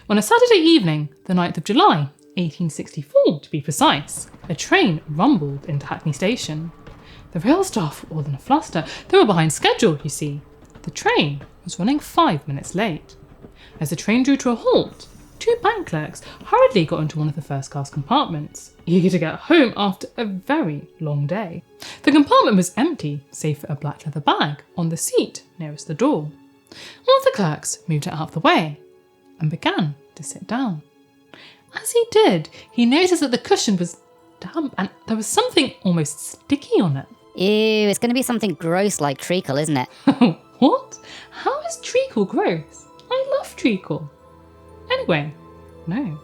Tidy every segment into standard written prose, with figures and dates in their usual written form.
On a Saturday evening, the 9th of July, 1864 to be precise, a train rumbled into Hackney Station. The rail staff were all in a fluster. They were behind schedule, you see. The train was running 5 minutes late. As the train drew to a halt, 2 bank clerks hurriedly got into one of the first-class compartments, eager to get home after a very long day. The compartment was empty, save for a black leather bag on the seat nearest the door. One of the clerks moved it out of the way and began to sit down. As he did, he noticed that the cushion was damp and there was something almost sticky on it. Ew, it's going to be something gross like treacle, isn't it? What? How is treacle gross? I love treacle. Anyway, no,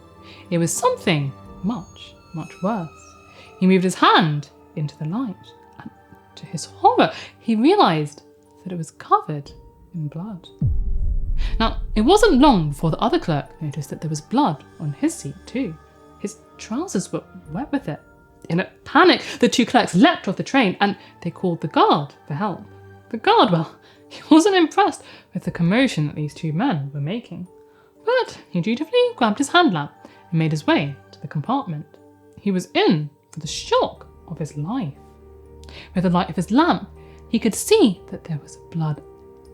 it was something much, much worse. He moved his hand into the light and, to his horror, he realised that it was covered in blood. Now, it wasn't long before the other clerk noticed that there was blood on his seat too. His trousers were wet with it. In a panic, the 2 clerks leapt off the train and they called the guard for help. The guard, well, he wasn't impressed with the commotion that these 2 men were making. But he dutifully grabbed his hand lamp and made his way to the compartment. He was in for the shock of his life. With the light of his lamp, he could see that there was blood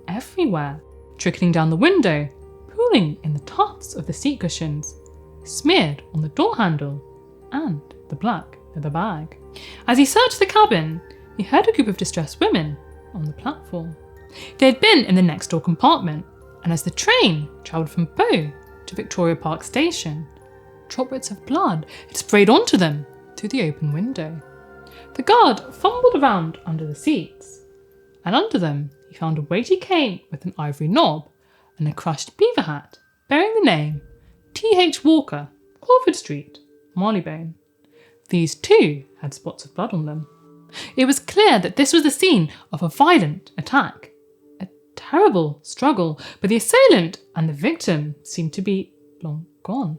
everywhere, trickling down the window, pooling in the tufts of the seat cushions, smeared on the door handle and the black leather bag. As he searched the cabin, he heard a group of distressed women on the platform. They had been in the next door compartment, and as the train travelled from Bow to Victoria Park Station, droplets of blood had sprayed onto them through the open window. The guard fumbled around under the seats, and under them he found a weighty cane with an ivory knob and a crushed beaver hat bearing the name T.H. Walker, Crawford Street, Marylebone. These too had spots of blood on them. It was clear that this was the scene of a violent attack. A terrible struggle, but the assailant and the victim seemed to be long gone.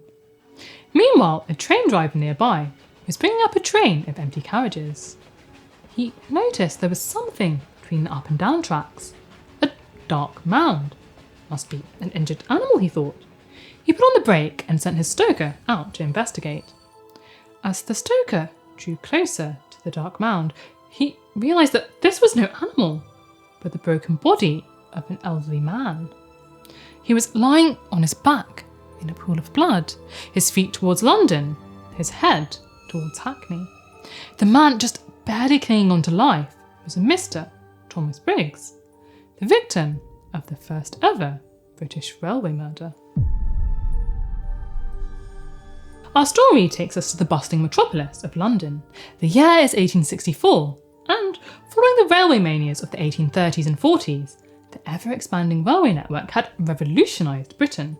Meanwhile, a train driver nearby was bringing up a train of empty carriages. He noticed there was something between the up and down tracks. A dark mound. Must be an injured animal, he thought. He put on the brake and sent his stoker out to investigate. As the stoker drew closer to the dark mound, he realised that this was no animal, but the broken body of an elderly man. He was lying on his back in a pool of blood, his feet towards London, his head towards Hackney. The man just barely clinging on to life was a Mr. Thomas Briggs, the victim of the first ever British railway murder. Our story takes us to the bustling metropolis of London. The year is 1864, and following the railway manias of the 1830s and 40s, the ever-expanding railway network had revolutionised Britain.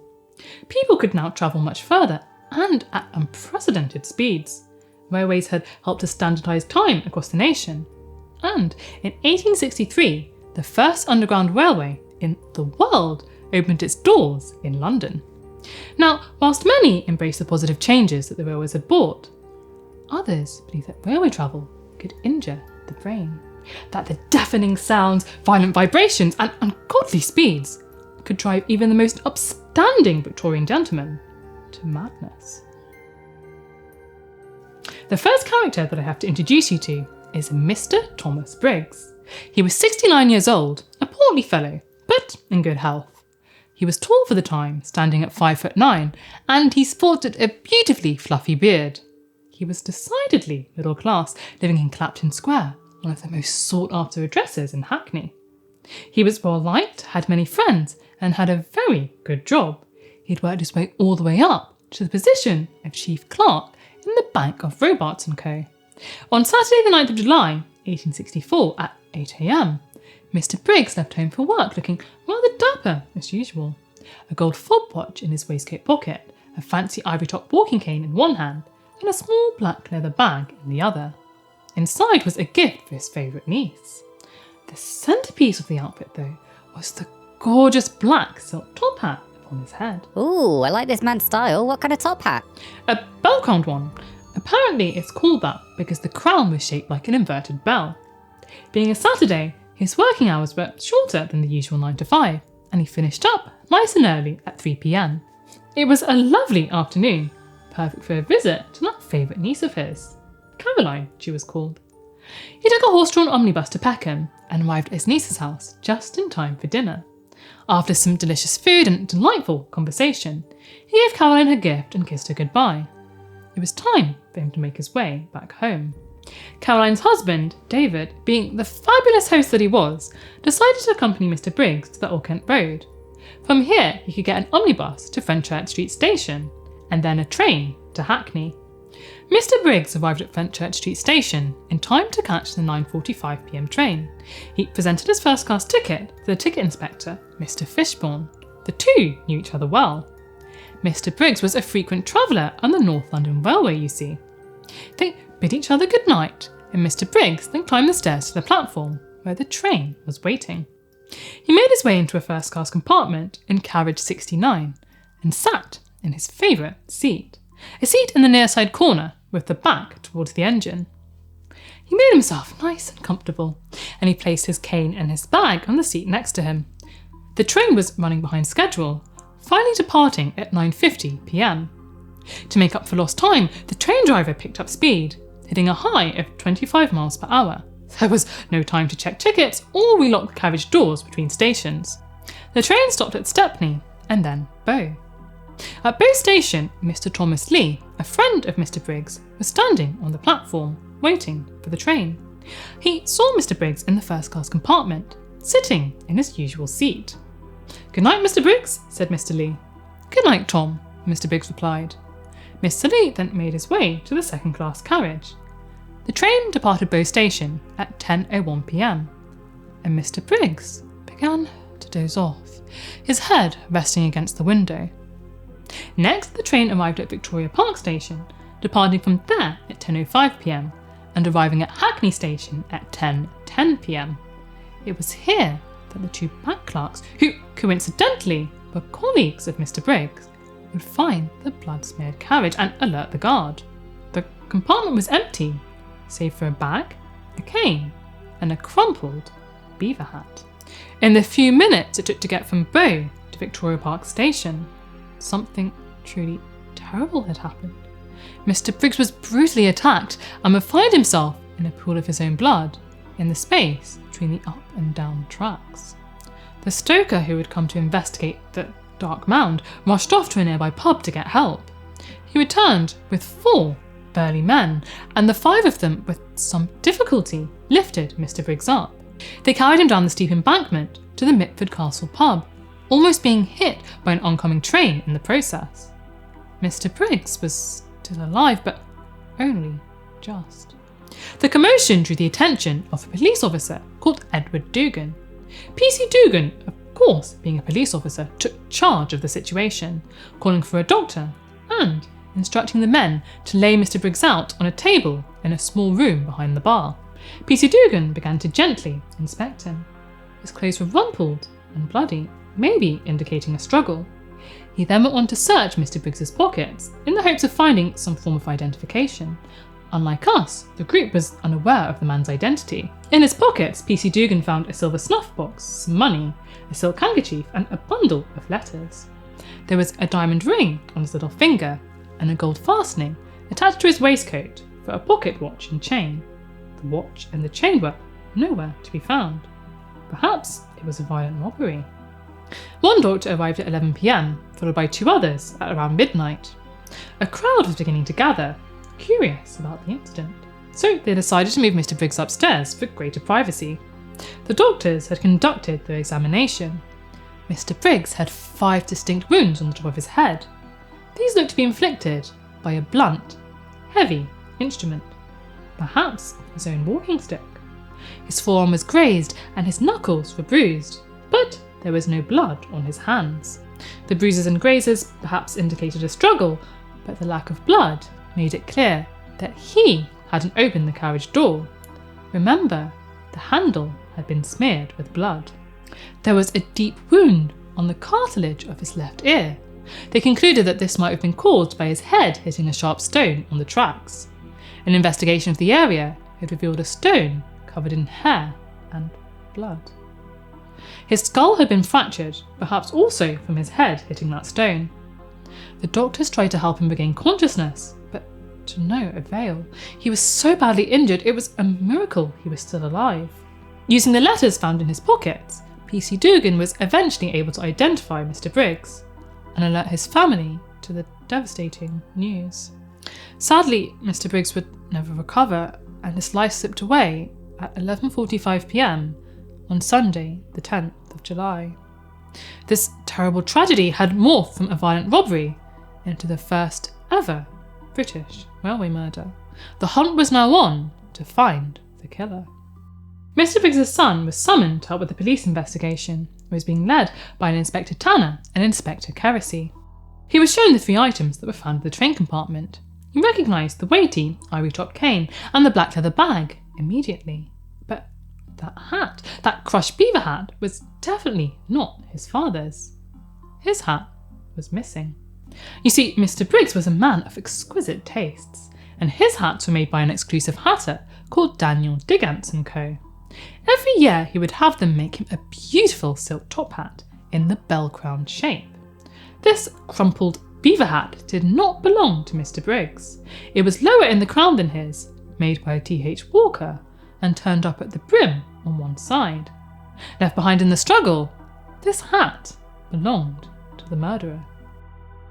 People could now travel much further and at unprecedented speeds. Railways had helped to standardise time across the nation. And in 1863, the first underground railway in the world opened its doors in London. Now, whilst many embraced the positive changes that the railways had brought, others believed that railway travel could injure the brain, that the deafening sounds, violent vibrations and ungodly speeds could drive even the most upstanding Victorian gentleman to madness. The first character that I have to introduce you to is Mr. Thomas Briggs. He was 69 years old, a portly fellow, but in good health. He was tall for the time, standing at 5'9", and he sported a beautifully fluffy beard. He was decidedly middle class, living in Clapton Square, one of the most sought-after addresses in Hackney. He was well liked, had many friends, and had a very good job. He'd worked his way all the way up to the position of chief clerk in the Bank of Robarts & Co. On Saturday the 9th of July, 1864, at 8 a.m, Mr. Briggs left home for work looking rather dapper as usual. A gold fob watch in his waistcoat pocket, a fancy ivory-topped walking cane in one hand, and a small black leather bag in the other. Inside was a gift for his favourite niece. The centrepiece of the outfit, though, was the gorgeous black silk top hat upon his head. Ooh, I like this man's style. What kind of top hat? A bell-crowned one. Apparently it's called that because the crown was shaped like an inverted bell. Being a Saturday, his working hours were shorter than the usual 9 to 5, and he finished up nice and early at 3 p.m. It was a lovely afternoon, perfect for a visit to that favourite niece of his. Caroline, she was called. He took a horse-drawn omnibus to Peckham and arrived at his niece's house just in time for dinner. After some delicious food and delightful conversation, he gave Caroline her gift and kissed her goodbye. It was time for him to make his way back home. Caroline's husband, David, being the fabulous host that he was, decided to accompany Mr. Briggs to the Old Kent Road. From here, he could get an omnibus to Fenchurch Street Station, and then a train to Hackney. Mr. Briggs arrived at Fenchurch Street Station in time to catch the 9:45 p.m. train. He presented his first-class ticket to the ticket inspector, Mr. Fishbourne. The two knew each other well. Mr. Briggs was a frequent traveller on the North London Railway, you see. They bid each other good night, and Mr. Briggs then climbed the stairs to the platform, where the train was waiting. He made his way into a first-class compartment in carriage 69, and sat in his favourite seat, a seat in the near side corner with the back towards the engine. He made himself nice and comfortable, and he placed his cane and his bag on the seat next to him. The train was running behind schedule, finally departing at 9:50 p.m. To make up for lost time, the train driver picked up speed, hitting a high of 25 miles per hour. There was no time to check tickets or relock the carriage doors between stations. The train stopped at Stepney and then Bow. At Bow Station, Mr. Thomas Lee, a friend of Mr. Briggs, was standing on the platform, waiting for the train. He saw Mr. Briggs in the first-class compartment, sitting in his usual seat. "Good night, Mr. Briggs," said Mr. Lee. "Good night, Tom," Mr. Briggs replied. Mr. Lee then made his way to the second-class carriage. The train departed Bow Station at 10:01 p.m, and Mr. Briggs began to doze off, his head resting against the window. Next, the train arrived at Victoria Park Station, departing from there at 10:05 p.m, and arriving at Hackney Station at 10:10 p.m. It was here that the two bank clerks, who coincidentally were colleagues of Mr. Briggs, would find the blood-smeared carriage and alert the guard. The compartment was empty, save for a bag, a cane, and a crumpled beaver hat. In the few minutes it took to get from Bow to Victoria Park Station, something truly terrible had happened. Mr. Briggs was brutally attacked and would find himself in a pool of his own blood in the space between the up and down tracks. The stoker who had come to investigate the dark mound rushed off to a nearby pub to get help. He returned with 4 burly men, and the 5 of them, with some difficulty, lifted Mr. Briggs up. They carried him down the steep embankment to the Mitford Castle pub, almost being hit by an oncoming train in the process. Mr. Briggs was still alive, but only just. The commotion drew the attention of a police officer called Edward Dugan. PC Dugan, of course being a police officer, took charge of the situation, calling for a doctor and instructing the men to lay Mr. Briggs out on a table in a small room behind the bar. PC Dugan began to gently inspect him. His clothes were rumpled and bloody, maybe indicating a struggle. He then went on to search Mr. Briggs's pockets in the hopes of finding some form of identification. Unlike us, the group was unaware of the man's identity. In his pockets, PC Dugan found a silver snuff box, some money, a silk handkerchief, and a bundle of letters. There was a diamond ring on his little finger, and a gold fastening attached to his waistcoat for a pocket watch and chain. The watch and the chain were nowhere to be found. Perhaps it was a violent robbery. One doctor arrived at 11 p.m, followed by 2 others at around midnight. A crowd was beginning to gather, curious about the incident, so they decided to move Mr. Briggs upstairs for greater privacy. The doctors had conducted their examination. Mr. Briggs had 5 distinct wounds on the top of his head. These looked to be inflicted by a blunt, heavy instrument, perhaps his own walking stick. His forearm was grazed and his knuckles were bruised, but there was no blood on his hands. The bruises and grazes perhaps indicated a struggle, but the lack of blood made it clear that he hadn't opened the carriage door. Remember, the handle had been smeared with blood. There was a deep wound on the cartilage of his left ear. They concluded that this might have been caused by his head hitting a sharp stone on the tracks. An investigation of the area had revealed a stone covered in hair and blood. His skull had been fractured, perhaps also from his head hitting that stone. The doctors tried to help him regain consciousness, but to no avail. He was so badly injured, it was a miracle he was still alive. Using the letters found in his pockets, PC Dugan was eventually able to identify Mr. Briggs and alert his family to the devastating news. Sadly, Mr. Briggs would never recover, and his life slipped away at 11:45 p.m. on Sunday, the 10th of July. This terrible tragedy had morphed from a violent robbery into the first ever British railway murder. The hunt was now on to find the killer. Mr. Briggs' son was summoned to help with the police investigation. It was being led by an Inspector Tanner and Inspector Keresy. He was shown the 3 items that were found in the train compartment. He recognised the weighty, ivory-topped cane and the black leather bag immediately. But that hat, that crushed beaver hat, was definitely not his father's. His hat was missing. You see, Mr. Briggs was a man of exquisite tastes, and his hats were made by an exclusive hatter called Daniel Digance & Co. Every year he would have them make him a beautiful silk top hat in the bell-crowned shape. This crumpled beaver hat did not belong to Mr. Briggs. It was lower in the crown than his, made by T.H. Walker, and turned up at the brim on one side. Left behind in the struggle, this hat belonged to the murderer.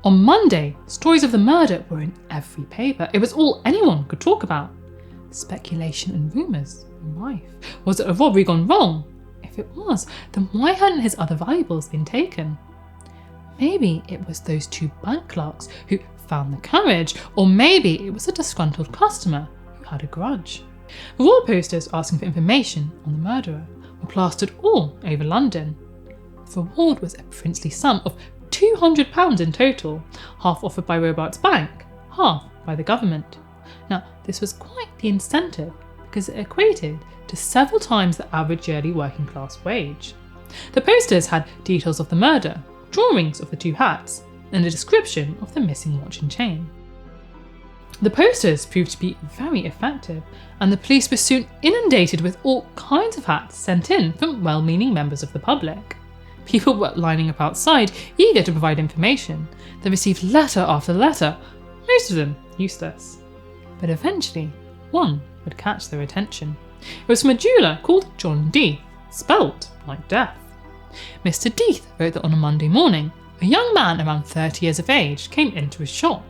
On Monday, stories of the murder were in every paper. It was all anyone could talk about. Speculation and rumours were rife. Was it a robbery gone wrong? If it was, then why hadn't his other valuables been taken? Maybe it was those 2 bank clerks who found the carriage, or maybe it was a disgruntled customer who had a grudge. Wall posters asking for information on the murderer were plastered all over London. The reward was a princely sum of £200 in total, half offered by Robarts Bank, half by the government. Now, this was quite the incentive because it equated to several times the average yearly working class wage. The posters had details of the murder, drawings of the 2 hats, and a description of the missing watch and chain. The posters proved to be very effective, and the police were soon inundated with all kinds of hats sent in from well-meaning members of the public. People were lining up outside, eager to provide information. They received letter after letter, most of them useless. But eventually, one would catch their attention. It was from a jeweller called John Death, spelt like death. Mr. Death wrote that on a Monday morning, a young man around 30 years of age came into his shop.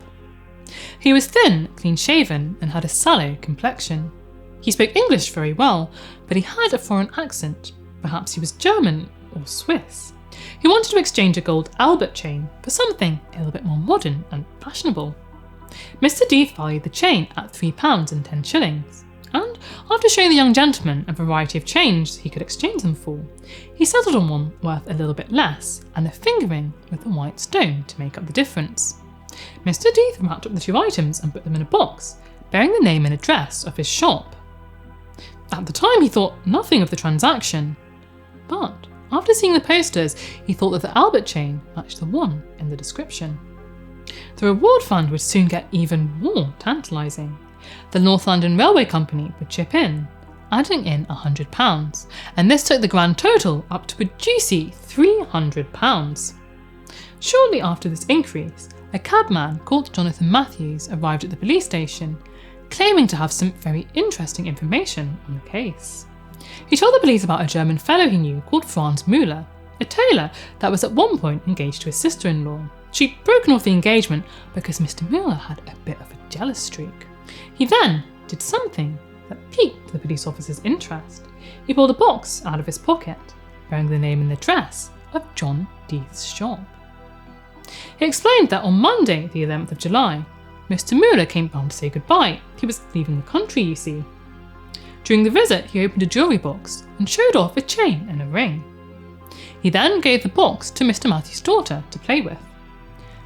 He was thin, clean-shaven, and had a sallow complexion. He spoke English very well, but he had a foreign accent. Perhaps he was German or Swiss. He wanted to exchange a gold Albert chain for something a little bit more modern and fashionable. Mr. Death valued the chain at £3 and 10 shillings, and after showing the young gentleman a variety of chains he could exchange them for, he settled on one worth a little bit less and a finger ring with a white stone to make up the difference. Mr. Death wrapped up the 2 items and put them in a box, bearing the name and address of his shop. At the time he thought nothing of the transaction, but after seeing the posters he thought that the Albert chain matched the one in the description. The reward fund would soon get even more tantalising. The North London Railway Company would chip in, adding in £100, and this took the grand total up to a juicy £300. Shortly after this increase, a cabman called Jonathan Matthews arrived at the police station, claiming to have some very interesting information on the case. He told the police about a German fellow he knew called Franz Muller, a tailor that was at one point engaged to his sister-in-law. She'd broken off the engagement because Mr. Muller had a bit of a jealous streak. He then did something that piqued the police officer's interest. He pulled a box out of his pocket, bearing the name and address of John Death's shop. He explained that on Monday, the 11th of July, Mr. Muller came round to say goodbye. He was leaving the country, you see. During the visit, he opened a jewellery box and showed off a chain and a ring. He then gave the box to Mr. Matthews' daughter to play with.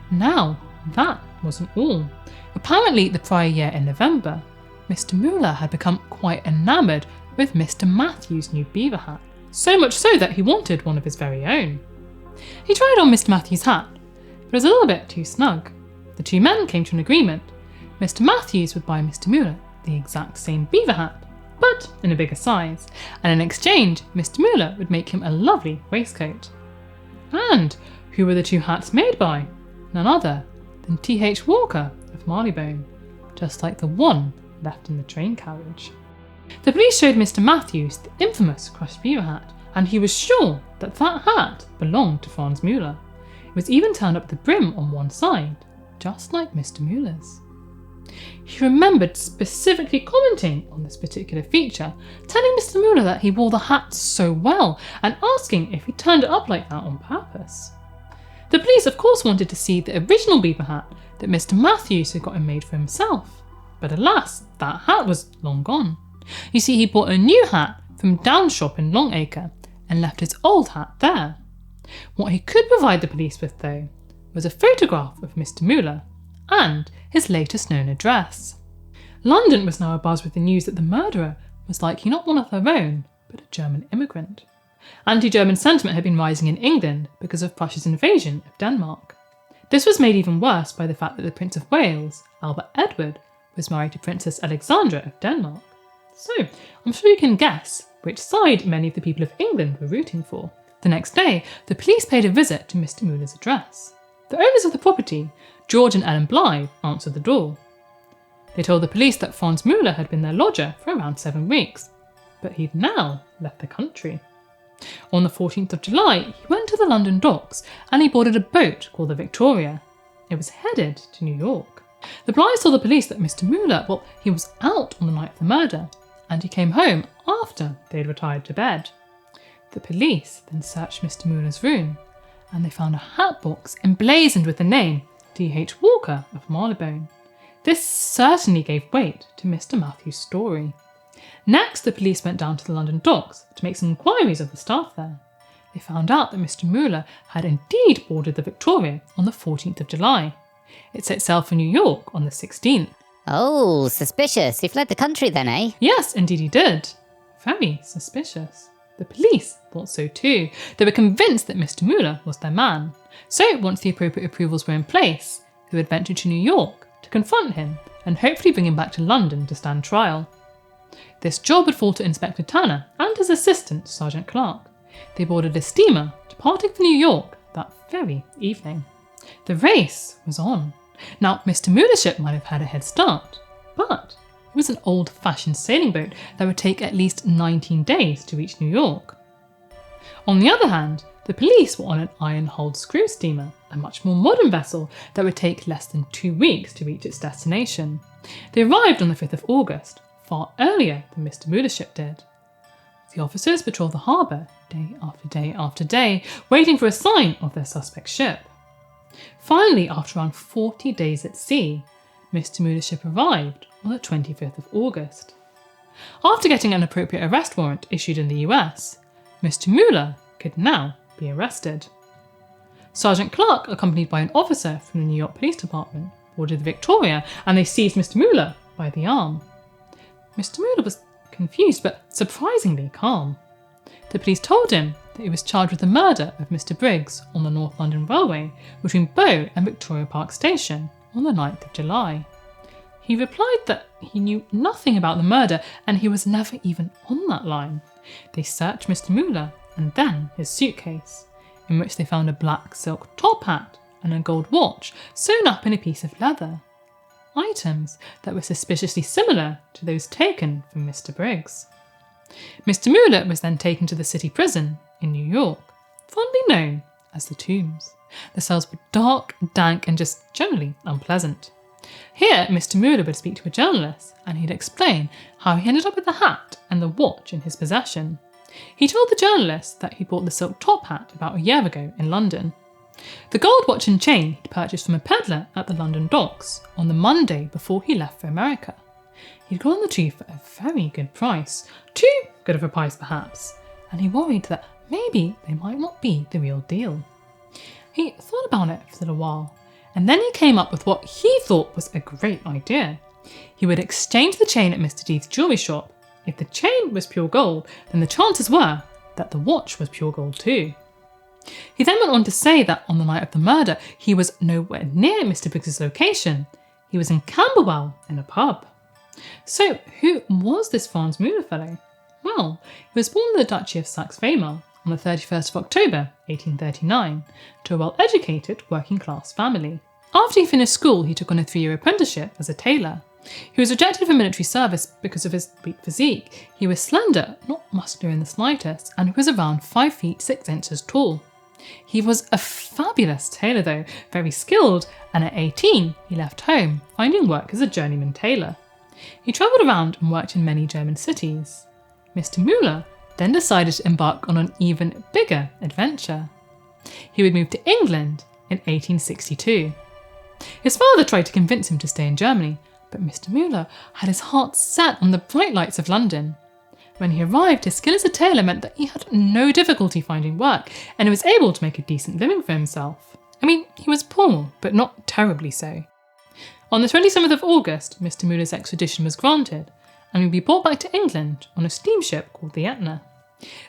Now, that wasn't all. Apparently, the prior year in November, Mr. Muller had become quite enamoured with Mr. Matthews' new beaver hat, so much so that he wanted one of his very own. He tried on Mr. Matthews' hat, but it was a little bit too snug. The 2 men came to an agreement. Mr. Matthews would buy Mr. Muller the exact same beaver hat, but in a bigger size, and in exchange, Mr. Muller would make him a lovely waistcoat. And who were the 2 hats made by? None other than T.H. Walker of Marylebone, just like the one left in the train carriage. The police showed Mr. Matthews the infamous crushed beaver hat, and he was sure that that hat belonged to Franz Muller. It was even turned up at the brim on one side, just like Mr. Muller's. He remembered specifically commenting on this particular feature, telling Mr. Muller that he wore the hat so well and asking if he turned it up like that on purpose. The police of course wanted to see the original beaver hat that Mr. Matthews had gotten made for himself, but alas, that hat was long gone. You see, he bought a new hat from Down's shop in Longacre and left his old hat there. What he could provide the police with, though, was a photograph of Mr. Muller and his latest known address. London was now abuzz with the news that the murderer was likely not one of their own, but a German immigrant. Anti-German sentiment had been rising in England because of Prussia's invasion of Denmark. This was made even worse by the fact that the Prince of Wales, Albert Edward, was married to Princess Alexandra of Denmark. So, I'm sure you can guess which side many of the people of England were rooting for. The next day, the police paid a visit to Mr. Muller's address. The owners of the property, George and Ellen Blythe, answered the door. They told the police that Franz Muller had been their lodger for around 7 weeks, but he'd now left the country. On the 14th of July, he went to the London docks and he boarded a boat called the Victoria. It was headed to New York. The Blythes told the police that Mr. Muller, he was out on the night of the murder, and he came home after they had retired to bed. The police then searched Mr. Muller's room, and they found a hat box emblazoned with the name T.H. Walker of Marylebone. This certainly gave weight to Mr. Matthews' story. Next, the police went down to the London docks to make some inquiries of the staff there. They found out that Mr. Muller had indeed boarded the Victoria on the 14th of July. It set sail for New York on the 16th. Oh, suspicious. He fled the country then, eh? Yes, indeed he did. Very suspicious. The police thought so too. They were convinced that Mr. Muller was their man. So, once the appropriate approvals were in place, they would venture to New York to confront him and hopefully bring him back to London to stand trial. This job would fall to Inspector Tanner and his assistant, Sergeant Clark. They boarded a steamer departing for New York that very evening. The race was on. Now, Mr. Muller's ship might have had a head start, but it was an old-fashioned sailing boat that would take at least 19 days to reach New York. On the other hand, the police were on an iron-hulled screw steamer, a much more modern vessel that would take less than 2 weeks to reach its destination. They arrived on the 5th of August, far earlier than Mr. Muller's ship did. The officers patrolled the harbour day after day after day, waiting for a sign of their suspect ship. Finally, after around 40 days at sea, Mr. Muller's ship arrived on the 25th of August. After getting an appropriate arrest warrant issued in the US, Mr. Muller could now be arrested. Sergeant Clark, accompanied by an officer from the New York Police Department, boarded the Victoria and they seized Mr. Muller by the arm. Mr. Muller was confused but surprisingly calm. The police told him that he was charged with the murder of Mr. Briggs on the North London Railway between Bow and Victoria Park Station on the 9th of July. He replied that he knew nothing about the murder and he was never even on that line. They searched Mr. Muller and then his suitcase, in which they found a black silk top hat and a gold watch sewn up in a piece of leather. Items that were suspiciously similar to those taken from Mr. Briggs. Mr. Muller was then taken to the city prison in New York, fondly known as the Tombs. The cells were dark, dank, and just generally unpleasant. Here, Mr. Muller would speak to a journalist and he'd explain how he ended up with the hat and the watch in his possession. He told the journalist that he bought the silk top hat about a year ago in London. The gold watch and chain he'd purchased from a peddler at the London docks on the Monday before he left for America. He'd got the two for a very good price, too good of a price perhaps, and he worried that maybe they might not be the real deal. He thought about it for a little while, and then he came up with what he thought was a great idea. He would exchange the chain at Mr. Deeth's jewellery shop. If the chain was pure gold, then the chances were that the watch was pure gold too. He then went on to say that on the night of the murder, he was nowhere near Mr. Briggs' location. He was in Camberwell in a pub. So, who was this Franz Muller fellow? Well, he was born in the Duchy of Saxe-Weimar on the 31st of October 1839 to a well-educated working-class family. After he finished school, he took on a 3-year apprenticeship as a tailor. He was rejected for military service because of his weak physique. He was slender, not muscular in the slightest, and was around 5 feet 6 inches tall. He was a fabulous tailor though, very skilled, and at 18 he left home, finding work as a journeyman tailor. He travelled around and worked in many German cities. Mr. Muller then decided to embark on an even bigger adventure. He would move to England in 1862. His father tried to convince him to stay in Germany, but Mr. Muller had his heart set on the bright lights of London. When he arrived, his skill as a tailor meant that he had no difficulty finding work, and he was able to make a decent living for himself. I mean, he was poor, but not terribly so. On the 27th of August, Mr. Muller's extradition was granted, and he would be brought back to England on a steamship called the Etna.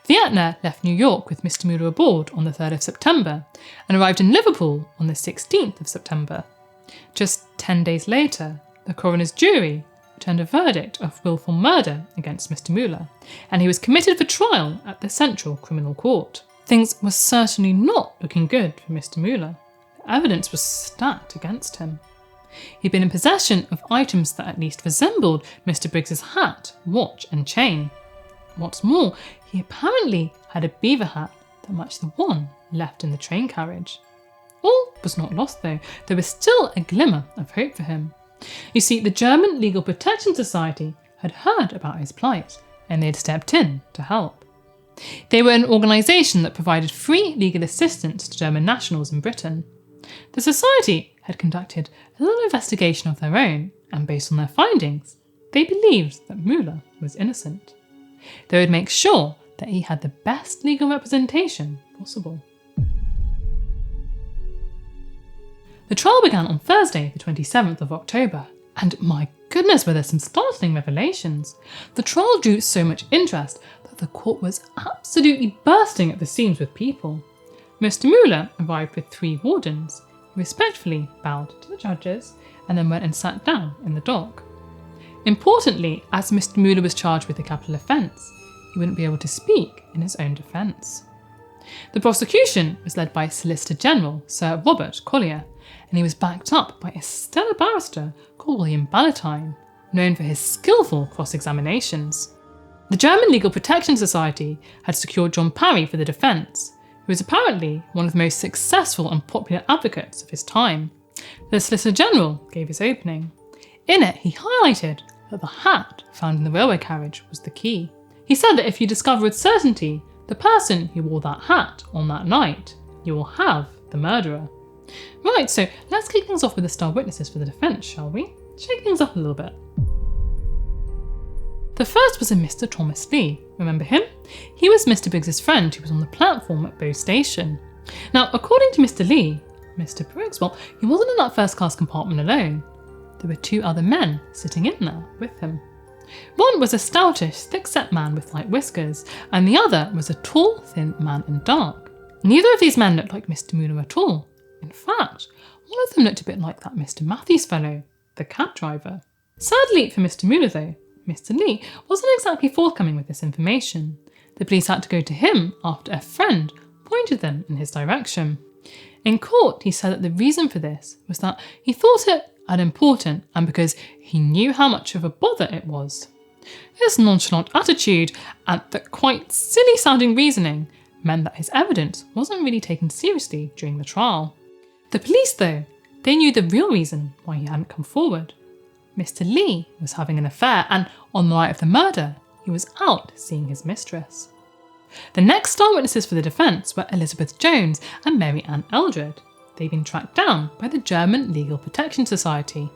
The Etna left New York with Mr. Muller aboard on the 3rd of September, and arrived in Liverpool on the 16th of September. Just 10 days later, the coroner's jury returned a verdict of willful murder against Mr. Muller, and he was committed for trial at the Central Criminal Court. Things were certainly not looking good for Mr. Muller. The evidence was stacked against him. He'd been in possession of items that at least resembled Mr. Briggs's hat, watch and chain. What's more, he apparently had a beaver hat that matched the one left in the train carriage. All was not lost though. There was still a glimmer of hope for him. You see, the German Legal Protection Society had heard about his plight, and they had stepped in to help. They were an organisation that provided free legal assistance to German nationals in Britain. The society had conducted a little investigation of their own, and based on their findings, they believed that Muller was innocent. They would make sure that he had the best legal representation possible. The trial began on Thursday, the 27th of October, and my goodness, were there some startling revelations. The trial drew so much interest that the court was absolutely bursting at the seams with people. Mr. Muller arrived with 3 wardens, who respectfully bowed to the judges and then went and sat down in the dock. Importantly, as Mr. Muller was charged with a capital offence, he wouldn't be able to speak in his own defence. The prosecution was led by Solicitor General Sir Robert Collier, and he was backed up by a stellar barrister called William Ballantyne, known for his skillful cross-examinations. The German Legal Protection Society had secured John Parry for the defence, who was apparently one of the most successful and popular advocates of his time. The Solicitor General gave his opening. In it, he highlighted that the hat found in the railway carriage was the key. He said that if you discover with certainty the person who wore that hat on that night, you will have the murderer. Right, so let's kick things off with the star witnesses for the defence, shall we? Shake things up a little bit. The first was a Mr. Thomas Lee. Remember him? He was Mr. Briggs's friend who was on the platform at Bow Station. Now, according to Mr. Lee, Mr. Briggs, well, he wasn't in that first-class compartment alone. There were 2 other men sitting in there with him. One was a stoutish, thick-set man with light whiskers, and the other was a tall, thin man in dark. Neither of these men looked like Mr. Muller at all. In fact, one of them looked a bit like that Mr. Matthews fellow, the cab driver. Sadly for Mr. Muller though, Mr. Lee wasn't exactly forthcoming with this information. The police had to go to him after a friend pointed them in his direction. In court, he said that the reason for this was that he thought it unimportant and because he knew how much of a bother it was. This nonchalant attitude and the quite silly sounding reasoning meant that his evidence wasn't really taken seriously during the trial. The police though, they knew the real reason why he hadn't come forward. Mr. Lee was having an affair and on the night of the murder, he was out seeing his mistress. The next star witnesses for the defence were Elizabeth Jones and Mary Ann Eldred. They'd been tracked down by the German Legal Protection Society.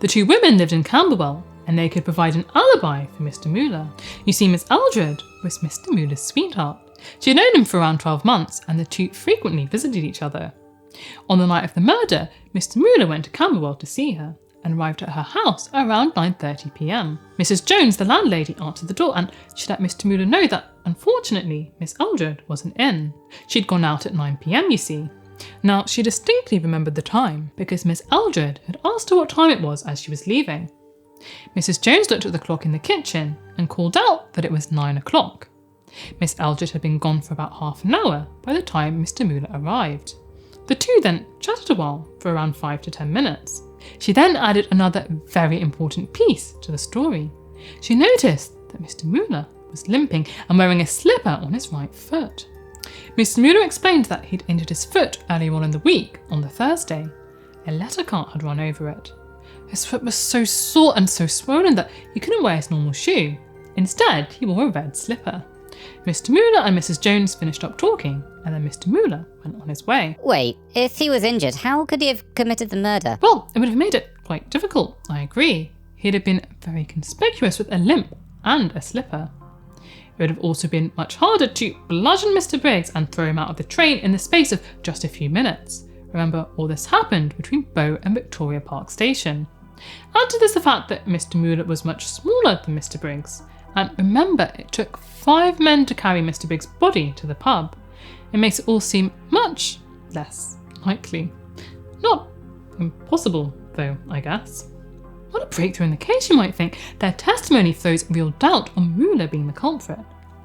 The 2 women lived in Camberwell and they could provide an alibi for Mr. Muller. You see, Miss Eldred was Mr. Muller's sweetheart. She had known him for around 12 months and the 2 frequently visited each other. On the night of the murder, Mr. Muller went to Camberwell to see her and arrived at her house around 9:30 p.m. Mrs. Jones, the landlady, answered the door and she let Mr. Muller know that, unfortunately, Miss Eldred wasn't in. She'd gone out at 9 p.m, you see. Now, she distinctly remembered the time because Miss Eldred had asked her what time it was as she was leaving. Mrs. Jones looked at the clock in the kitchen and called out that it was 9 o'clock. Miss Eldred had been gone for about half an hour by the time Mr. Muller arrived. The two then chatted a while for around 5 to 10 minutes. She then added another very important piece to the story. She noticed that Mr. Muller was limping and wearing a slipper on his right foot. Mr. Muller explained that he'd injured his foot earlier on in the week, on the Thursday. A letter cart had run over it. His foot was so sore and so swollen that he couldn't wear his normal shoe. Instead, he wore a red slipper. Mr. Muller and Mrs. Jones finished up talking, and then Mr. Muller went on his way. Wait, if he was injured, how could he have committed the murder? Well, it would have made it quite difficult, I agree. He'd have been very conspicuous with a limp and a slipper. It would have also been much harder to bludgeon Mr. Briggs and throw him out of the train in the space of just a few minutes. Remember, all this happened between Bow and Victoria Park Station. Add to this the fact that Mr. Muller was much smaller than Mr. Briggs. And remember, it took 5 men to carry Mr. Briggs' body to the pub. It makes it all seem much less likely. Not impossible, though, I guess. What a breakthrough in the case, you might think. Their testimony throws real doubt on Muller being the culprit.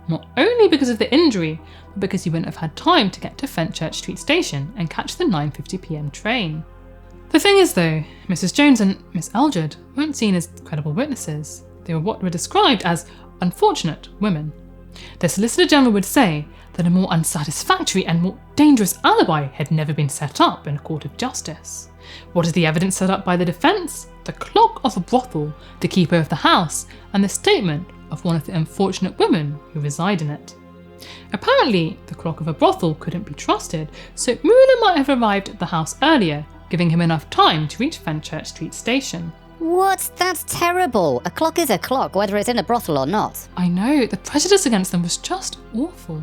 Not only because of the injury, but because he wouldn't have had time to get to Fenchurch Street Station and catch the 9:50 p.m. train. The thing is, though, Mrs. Jones and Miss Elgid weren't seen as credible witnesses. They were what were described as unfortunate women. The Solicitor General would say that a more unsatisfactory and more dangerous alibi had never been set up in a court of justice. What is the evidence set up by the defence? The clock of a brothel, the keeper of the house, and the statement of one of the unfortunate women who reside in it. Apparently, the clock of a brothel couldn't be trusted, so Muller might have arrived at the house earlier, giving him enough time to reach Fenchurch Street Station. What? That's terrible. A clock is a clock, whether it's in a brothel or not. I know, the prejudice against them was just awful.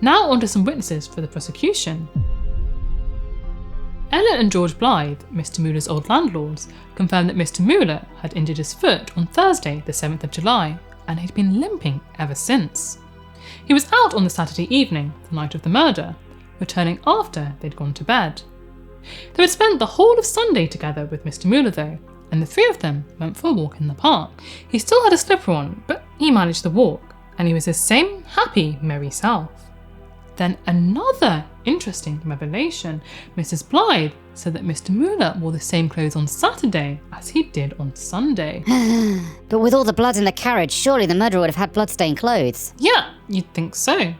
Now on to some witnesses for the prosecution. Ellen and George Blythe, Mr. Muller's old landlords, confirmed that Mr. Muller had injured his foot on Thursday, the 7th of July, and he'd been limping ever since. He was out on the Saturday evening, the night of the murder, returning after they'd gone to bed. They had spent the whole of Sunday together with Mr. Muller though, and the three of them went for a walk in the park. He still had a slipper on, but he managed the walk, and he was his same happy, merry self. Then another interesting revelation. Mrs. Blythe said that Mr. Muller wore the same clothes on Saturday as he did on Sunday. But with all the blood in the carriage, surely the murderer would have had blood-stained clothes. Yeah, you'd think so.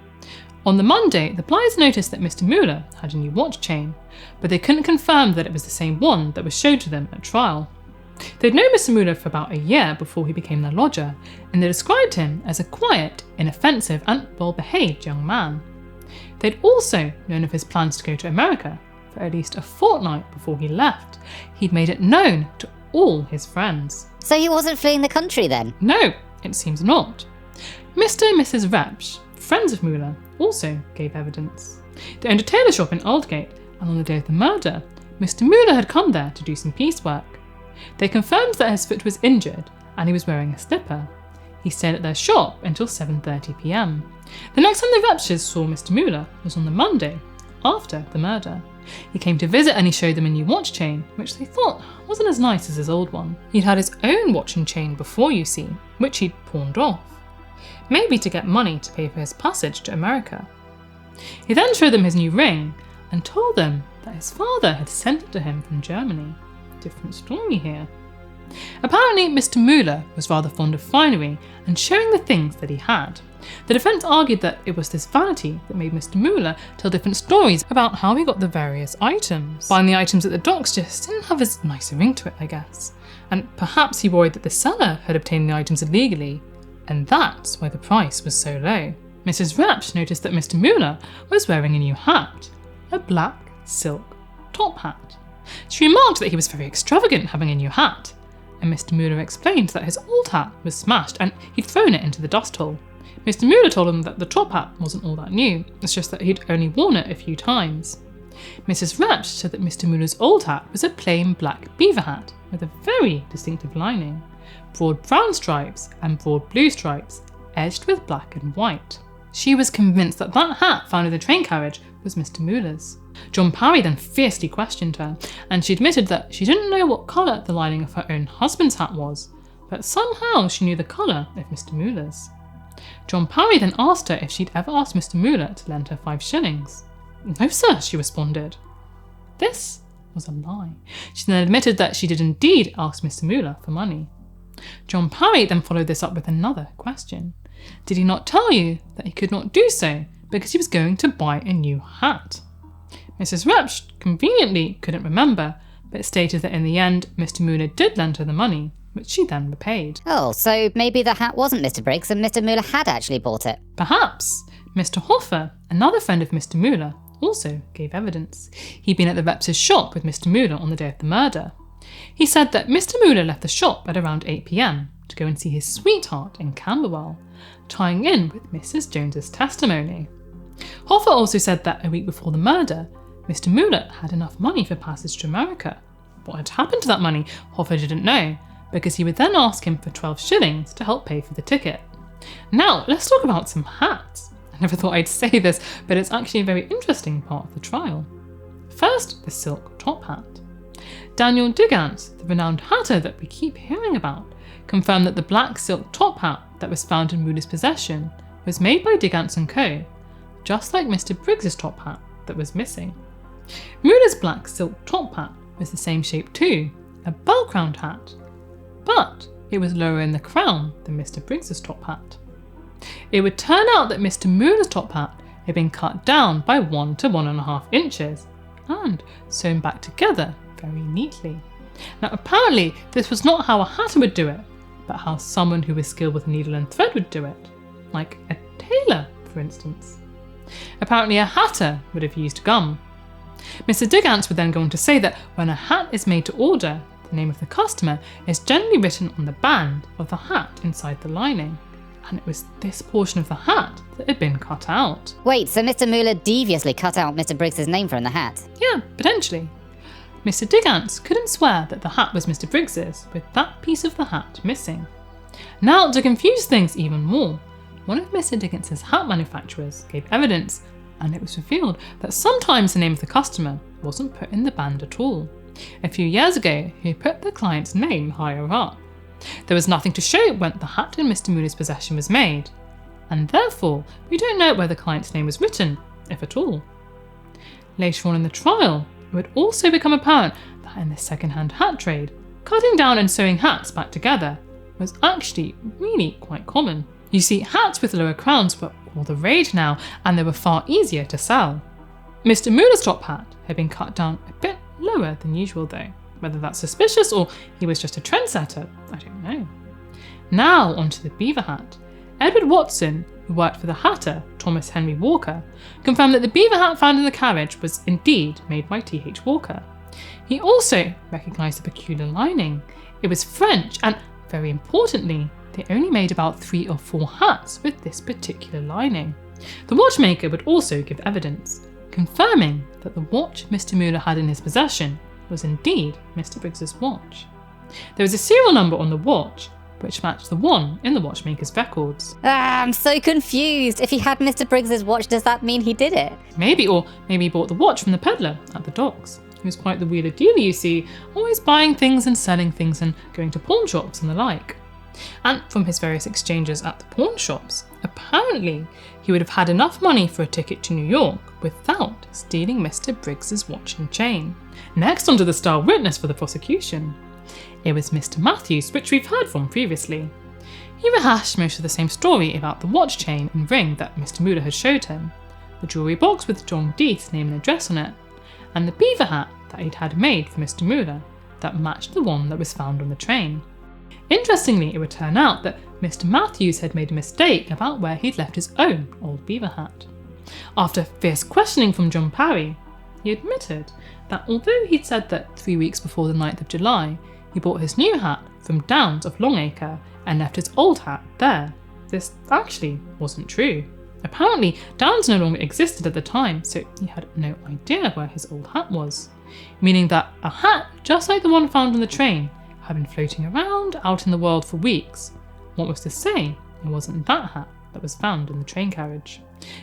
On the Monday, the Blythes noticed that Mr. Muller had a new watch chain, but they couldn't confirm that it was the same one that was shown to them at trial. They'd known Mr. Muller for about a year before he became their lodger, and they described him as a quiet, inoffensive and well-behaved young man. They'd also known of his plans to go to America for at least a fortnight before he left. He'd made it known to all his friends. So he wasn't fleeing the country then? No, it seems not. Mr. and Mrs. Repsch, friends of Muller, also gave evidence. They owned a tailor shop in Aldgate, and on the day of the murder, Mr. Muller had come there to do some piecework. They confirmed that his foot was injured and he was wearing a slipper. He stayed at their shop until 7:30 p.m. The next time the Repsches saw Mr. Muller was on the Monday, after the murder. He came to visit and he showed them a new watch chain, which they thought wasn't as nice as his old one. He'd had his own watch and chain before, you see, which he'd pawned off. Maybe to get money to pay for his passage to America. He then showed them his new ring and told them that his father had sent it to him from Germany. Different story here. Apparently, Mr. Muller was rather fond of finery and showing the things that he had. The defence argued that it was this vanity that made Mr. Muller tell different stories about how he got the various items. Buying the items at the docks just didn't have as nice a ring to it, I guess. And perhaps he worried that the seller had obtained the items illegally, and that's why the price was so low. Mrs. Repsch noticed that Mr. Muller was wearing a new hat, a black silk top hat. She remarked that he was very extravagant having a new hat, and Mr. Muller explained that his old hat was smashed and he'd thrown it into the dust hole. Mr. Muller told him that the top hat wasn't all that new, it's just that he'd only worn it a few times. Mrs. Repsch said that Mr. Muller's old hat was a plain black beaver hat with a very distinctive lining, broad brown stripes and broad blue stripes, edged with black and white. She was convinced that that hat found in the train carriage was Mr. Muller's. John Parry then fiercely questioned her, and she admitted that she didn't know what colour the lining of her own husband's hat was, but somehow she knew the colour of Mr. Muller's. John Parry then asked her if she'd ever asked Mr. Muller to lend her 5 shillings. "No, sir," she responded. this was a lie. She then admitted that she did indeed ask Mr. Muller for money. John Parry then followed this up with another question. Did he not tell you that he could not do so because he was going to buy a new hat? Mrs. Repsch conveniently couldn't remember, but stated that in the end, Mr. Muller did lend her the money, which she then repaid. Oh, so maybe the hat wasn't Mr. Briggs and Mr. Muller had actually bought it. Perhaps. Mr. Hoffer, another friend of Mr. Muller, also gave evidence. He'd been at the Reps's shop with Mr. Muller on the day of the murder. He said that Mr. Muller left the shop at around 8 p.m. to go and see his sweetheart in Camberwell, tying in with Mrs. Jones's testimony. Hoffer also said that a week before the murder, Mr. Muller had enough money for passage to America. What had happened to that money, Hoffer didn't know, because he would then ask him for 12 shillings to help pay for the ticket. Now, let's talk about some hats. I never thought I'd say this, but it's actually a very interesting part of the trial. First, the silk top hat. Daniel Digance, the renowned hatter that we keep hearing about, confirmed that the black silk top hat that was found in Muller's possession was made by Digance & Co., just like Mr. Briggs's top hat that was missing. Muller's black silk top hat was the same shape too, a bell-crowned hat, but it was lower in the crown than Mr. Briggs's top hat. It would turn out that Mr. Muller's top hat had been cut down by 1 to 1.5 inches and sewn back together very neatly. Now apparently this was not how a hatter would do it, but how someone who was skilled with needle and thread would do it, like a tailor for instance. Apparently a hatter would have used gum. Mr. Digance would then go on to say that when a hat is made to order, the name of the customer is generally written on the band of the hat inside the lining, and it was this portion of the hat that had been cut out. Wait, so Mr. Muller deviously cut out Mr. Briggs's name from the hat? Yeah, potentially. Mr. Digance couldn't swear that the hat was Mr. Briggs's, with that piece of the hat missing. Now, to confuse things even more, one of Mr. Digance's hat manufacturers gave evidence, and it was revealed that sometimes the name of the customer wasn't put in the band at all. A few years ago, he put the client's name higher up. There was nothing to show when the hat in Mr. Muller's possession was made, and therefore we don't know where the client's name was written, if at all. Later on in the trial, it would also become apparent that in the second-hand hat trade, cutting down and sewing hats back together was actually really quite common. You see, hats with lower crowns were all the rage now, and they were far easier to sell. Mr. Muller's top hat had been cut down a bit lower than usual though. Whether that's suspicious or he was just a trendsetter, I don't know. Now onto the beaver hat. Edward Watson, who worked for the hatter Thomas Henry Walker, confirmed that the beaver hat found in the carriage was indeed made by T.H. Walker. He also recognised the peculiar lining. It was French and, very importantly, they only made about 3 or 4 hats with this particular lining. The watchmaker would also give evidence, confirming that the watch Mr. Muller had in his possession was indeed Mr. Briggs's watch. There was a serial number on the watch which matched the one in the watchmaker's records. I'm so confused. If he had Mr. Briggs's watch, does that mean he did it? Maybe he bought the watch from the peddler at the docks. He was quite the wheeler dealer, you see, always buying things and selling things and going to pawn shops and the like. And from his various exchanges at the pawn shops, apparently he would have had enough money for a ticket to New York without stealing Mr. Briggs's watch and chain. Next onto the star witness for the prosecution. It was Mr. Matthews, which we've heard from previously. He rehashed most of the same story about the watch chain and ring that Mr. Muller had showed him, the jewellery box with John Deeth's name and address on it, and the beaver hat that he'd had made for Mr. Muller that matched the one that was found on the train. Interestingly, it would turn out that Mr. Matthews had made a mistake about where he'd left his own old beaver hat. After fierce questioning from John Parry, he admitted that although he'd said that 3 weeks before the 9th of July, he bought his new hat from Downs of Longacre and left his old hat there, this actually wasn't true. Apparently, Downs no longer existed at the time, so he had no idea where his old hat was, meaning that a hat just like the one found on the train had been floating around out in the world for weeks. What was to say it wasn't that hat that was found in the train carriage?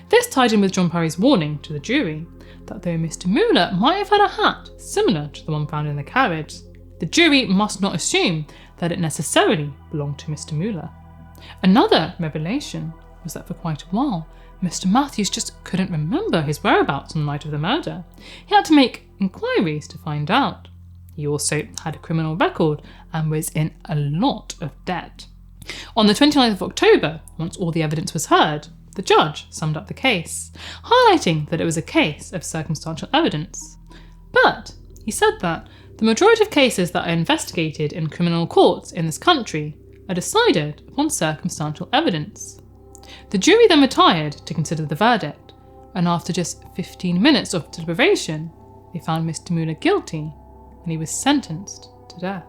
This tied in with John Parry's warning to the jury that though Mr. Muller might have had a hat similar to the one found in the carriage, the jury must not assume that it necessarily belonged to Mr. Muller. Another revelation was that for quite a while, Mr. Matthews just couldn't remember his whereabouts on the night of the murder. He had to make inquiries to find out. He also had a criminal record and was in a lot of debt. On the 29th of October, once all the evidence was heard, the judge summed up the case, highlighting that it was a case of circumstantial evidence. But he said that the majority of cases that are investigated in criminal courts in this country are decided upon circumstantial evidence. The jury then retired to consider the verdict, and after just 15 minutes of deliberation, they found Mr. Muller guilty, and he was sentenced to death.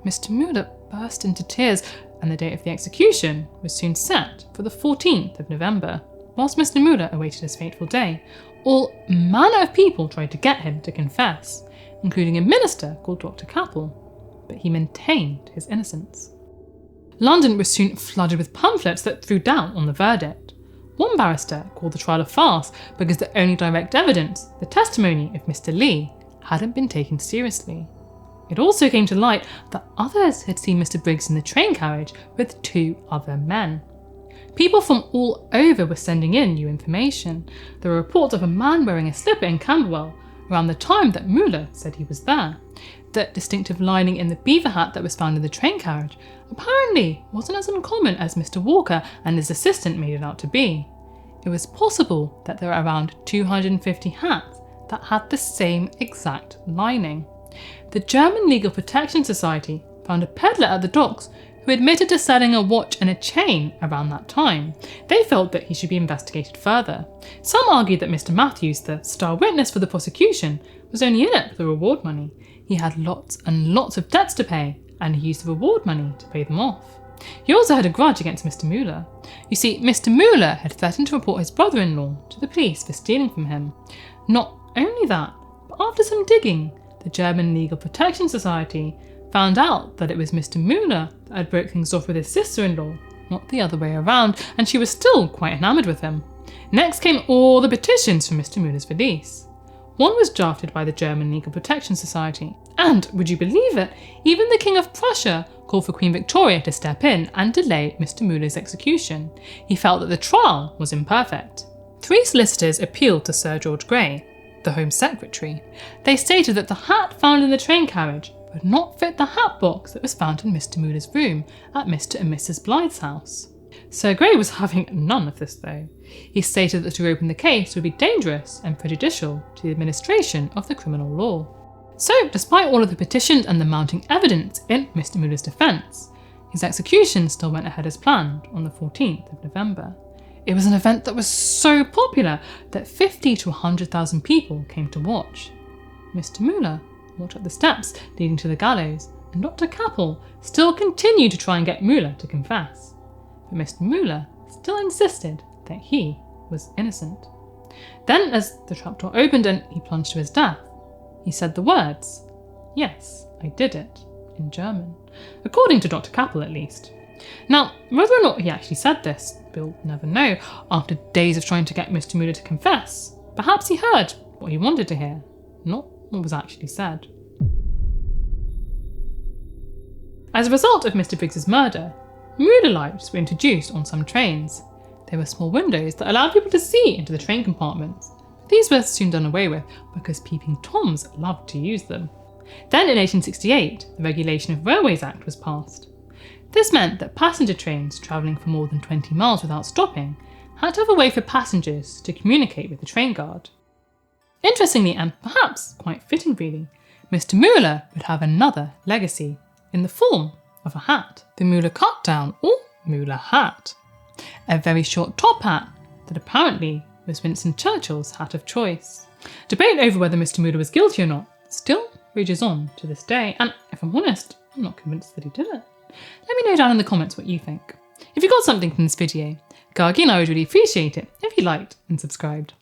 Mr. Muller burst into tears, and the date of the execution was soon set for the 14th of November. Whilst Mr. Muller awaited his fateful day, all manner of people tried to get him to confess, including a minister called Dr. Capel, but he maintained his innocence. London was soon flooded with pamphlets that threw doubt on the verdict. One barrister called the trial a farce because the only direct evidence, the testimony of Mr. Lee, hadn't been taken seriously. It also came to light that others had seen Mr. Briggs in the train carriage with 2 other men. People from all over were sending in new information. There were reports of a man wearing a slipper in Camberwell around the time that Muller said he was there. The distinctive lining in the beaver hat that was found in the train carriage apparently wasn't as uncommon as Mr. Walker and his assistant made it out to be. It was possible that there were around 250 hats that had the same exact lining. The German Legal Protection Society found a peddler at the docks who admitted to selling a watch and a chain around that time. They felt that he should be investigated further. Some argued that Mr. Matthews, the star witness for the prosecution, was only in it for the reward money. He had lots and lots of debts to pay, and he used the reward money to pay them off. He also had a grudge against Mr. Muller. You see, Mr. Muller had threatened to report his brother-in-law to the police for stealing from him. Not only that, but after some digging, the German Legal Protection Society found out that it was Mr. Muller that had broke things off with his sister-in-law, not the other way around, and she was still quite enamoured with him. Next came all the petitions for Mr. Muller's release. One was drafted by the German Legal Protection Society, and, would you believe it, even the King of Prussia called for Queen Victoria to step in and delay Mr. Muller's execution. He felt that the trial was imperfect. 3 solicitors appealed to Sir George Grey, the Home Secretary. They stated that the hat found in the train carriage would not fit the hat box that was found in Mr. Muller's room at Mr. and Mrs. Blythe's house. Sir Grey was having none of this though. He stated that to reopen the case would be dangerous and prejudicial to the administration of the criminal law. So, despite all of the petitions and the mounting evidence in Mr. Muller's defence, his execution still went ahead as planned on the 14th of November. It was an event that was so popular that 50 to 100,000 people came to watch. Mr. Muller walked up the steps leading to the gallows, and Dr. Capel still continued to try and get Muller to confess. But Mr. Muller still insisted that he was innocent. Then, as the trapdoor opened and he plunged to his death, he said the words, "Yes, I did it," in German, according to Dr. Capel at least. Now, whether or not he actually said this, we'll never know after days of trying to get Mr. Muller to confess. Perhaps he heard what he wanted to hear, not what was actually said. As a result of Mr. Briggs's murder, Muller lights were introduced on some trains. They were small windows that allowed people to see into the train compartments. These were soon done away with because peeping Toms loved to use them. Then in 1868, the Regulation of Railways Act was passed. This meant that passenger trains travelling for more than 20 miles without stopping had to have a way for passengers to communicate with the train guard. Interestingly, and perhaps quite fitting really, Mr. Muller would have another legacy in the form of a hat, the Muller cut down or Muller hat, a very short top hat that apparently was Winston Churchill's hat of choice. Debate over whether Mr. Muller was guilty or not still rages on to this day, and if I'm honest, I'm not convinced that he did it. Let me know down in the comments what you think. If you got something from this video, Gargi and I would really appreciate it if you liked and subscribed.